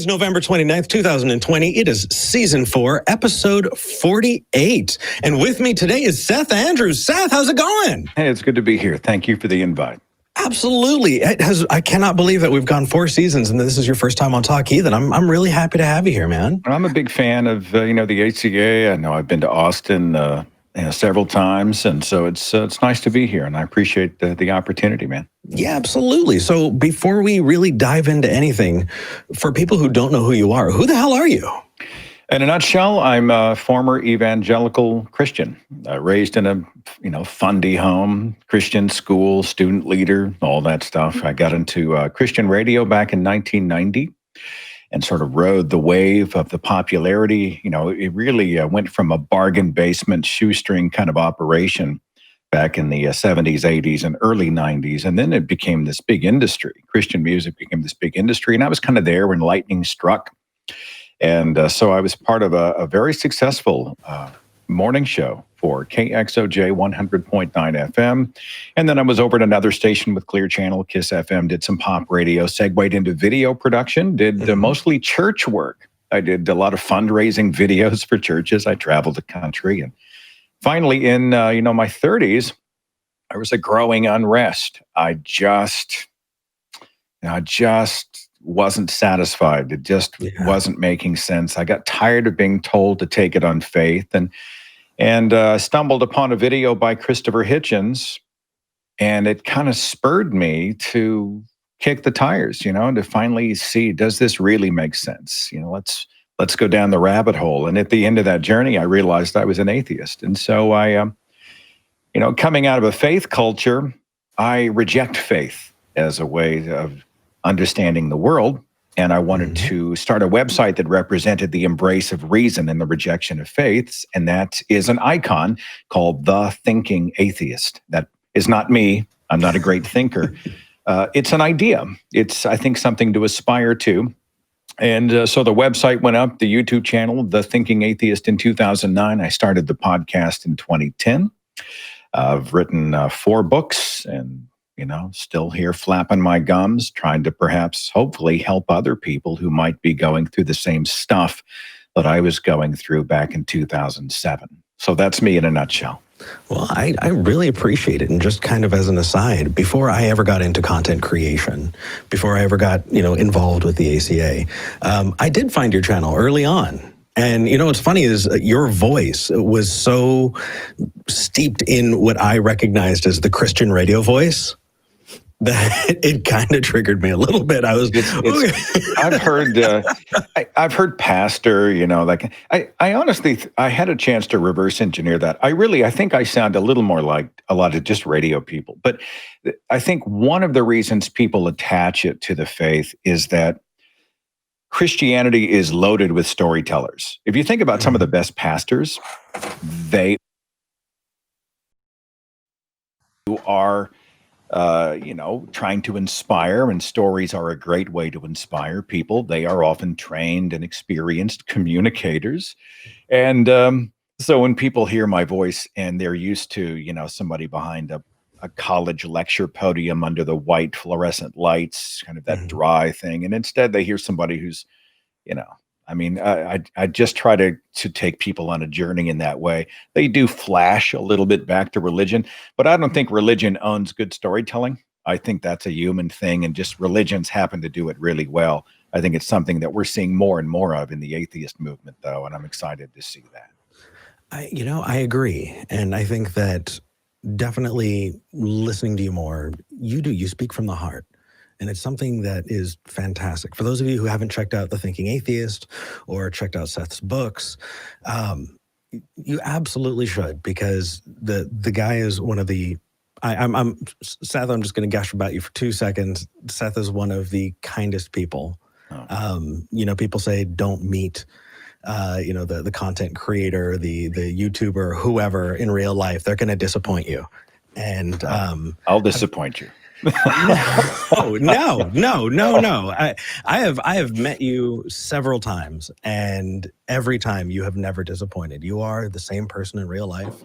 Today's November 29th, 2020. It is season 4, episode 48. And with me today is Seth Andrews. Seth, how's it going? Hey, it's good to be here. Thank you for the invite. Absolutely. I cannot believe that we've gone 4 seasons and this is your first time on Talk Heathen. I'm really happy to have you here, man. I'm a big fan of, the ACA. I know I've been to Austin several times, and so it's nice to be here, and I appreciate the opportunity, man. Yeah, absolutely. So before we really dive into anything, for people who don't know who you are, who the hell are you? In a nutshell, I'm a former evangelical Christian, raised in a fundy home, Christian school, student leader, all that stuff. I got into Christian radio back in 1990 and sort of rode the wave of the popularity. It really went from a bargain basement shoestring kind of operation back in the 70s, 80s, and early 90s. And then it became this big industry. Christian music became this big industry. And I was kind of there when lightning struck. And so I was part of a very successful morning show for KXOJ 100.9 FM. And then I was over at another station with Clear Channel, KISS FM, did some pop radio, segued into video production, did mostly church work. I did a lot of fundraising videos for churches. I traveled the country. And finally, in my 30s, there was a growing unrest. I just wasn't satisfied. It just wasn't making sense. I got tired of being told to take it on faith, and stumbled upon a video by Christopher Hitchens, and it kind of spurred me to kick the tires, to finally see, does this really make sense? Let's go down the rabbit hole. And at the end of that journey, I realized I was an atheist. And so I, coming out of a faith culture, I reject faith as a way of understanding the world. And I wanted to start a website that represented the embrace of reason and the rejection of faiths. And that is an icon called The Thinking Atheist. That is not me. I'm not a great thinker. It's an idea. It's, I think, something to aspire to. And so the website went up, the YouTube channel, The Thinking Atheist, in 2009. I started the podcast in 2010. I've written 4 books and still here flapping my gums, trying to perhaps, hopefully, help other people who might be going through the same stuff that I was going through back in 2007. So that's me in a nutshell. Well, I really appreciate it. And just kind of as an aside, before I ever got into content creation, before I ever got, involved with the ACA, I did find your channel early on. And, what's funny is your voice was so steeped in what I recognized as the Christian radio voice that it kind of triggered me a little bit. I was, I've heard pastor, I honestly, I had a chance to reverse engineer that. I think I sound a little more like a lot of just radio people. But I think one of the reasons people attach it to the faith is that Christianity is loaded with storytellers. If you think about some of the best pastors, they are trying to inspire, and stories are a great way to inspire people. They are often trained and experienced communicators. And so when people hear my voice and they're used to, somebody behind a college lecture podium under the white fluorescent lights, kind of that dry thing, and instead they hear somebody who's, I just try to take people on a journey in that way. They do flash a little bit back to religion, but I don't think religion owns good storytelling. I think that's a human thing, and just religions happen to do it really well. I think it's something that we're seeing more and more of in the atheist movement, though, and I'm excited to see that. I agree. And I think that definitely listening to you more, you speak from the heart. And it's something that is fantastic. For those of you who haven't checked out The Thinking Atheist or checked out Seth's books, you absolutely should, because the guy is one of the, Seth, I'm just going to gush about you for 2 seconds. Seth is one of the kindest people. People say don't meet, the content creator, the YouTuber, whoever in real life. They're going to disappoint you. And I'll disappoint you. No. I have met you several times, and every time you have never disappointed. You are the same person in real life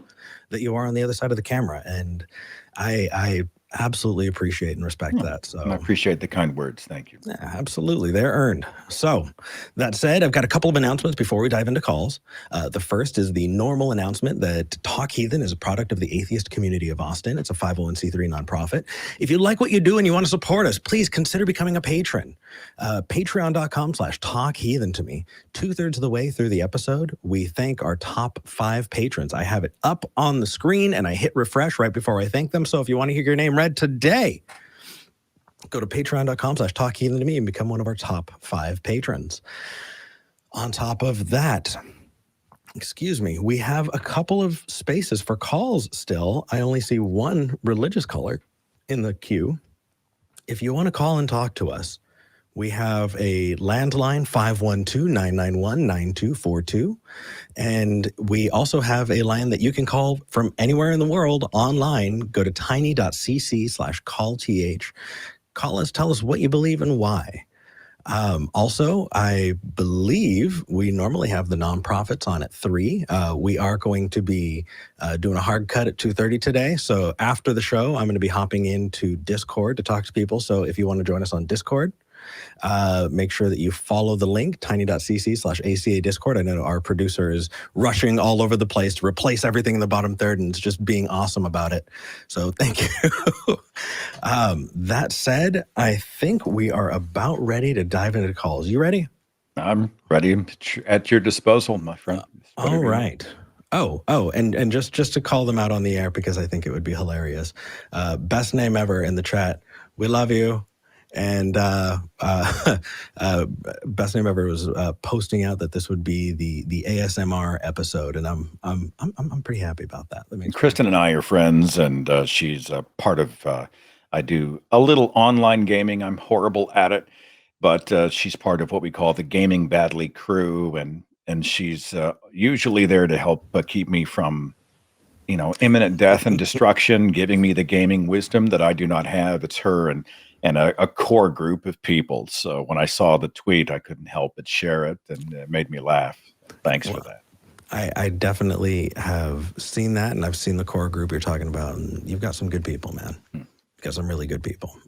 that you are on the other side of the camera, and I absolutely appreciate and respect that. So And I appreciate the kind words. Thank you. yeah, absolutely. They're earned. So that said, I've got a couple of announcements before we dive into calls. The first is the normal announcement that Talk Heathen is a product of the atheist community of Austin. It's a 501c3 nonprofit. If you like what you do and you want to support us, please consider becoming a patron. Patreon.com/talkheathen to me. 2/3 of the way through the episode, we thank our top 5 patrons. I have it up on the screen and I hit refresh right before I thank them. So if you want to hear your name read today, go to patreon.com/talkheathen to me and become one of our top 5 patrons. On top of that, we have a couple of spaces for calls still. I only see one religious caller in the queue. If you want to call and talk to us, we have a landline 512-991-9242. And we also have a line that you can call from anywhere in the world online. Go to tiny.cc/callth. Call us, tell us what you believe and why. Also, I believe we normally have the nonprofits on at 3. We are going to be doing a hard cut at 2:30 today. So after the show, I'm going to be hopping into Discord to talk to people. So if you want to join us on Discord, make sure that you follow the link, tiny.cc/ACA Discord. I know our producer is rushing all over the place to replace everything in the bottom third and it's just being awesome about it. So thank you. That said, I think we are about ready to dive into calls. You ready? I'm ready at your disposal, my friend. All right. And just to call them out on the air because I think it would be hilarious. Best name ever in the chat. We love you. And best name ever was posting out that this would be the ASMR episode, and I'm pretty happy about that. Kristen and I are friends, and she's a part of. I do a little online gaming. I'm horrible at it, but she's part of what we call the Gaming Badly crew, and she's usually there to help keep me from, imminent death and destruction, giving me the gaming wisdom that I do not have. It's her and a core group of people. So when I saw the tweet, I couldn't help but share it, and it made me laugh. Thanks for that. I definitely have seen that, and I've seen the core group you're talking about, and you've got some good people, man. You've got some really good people.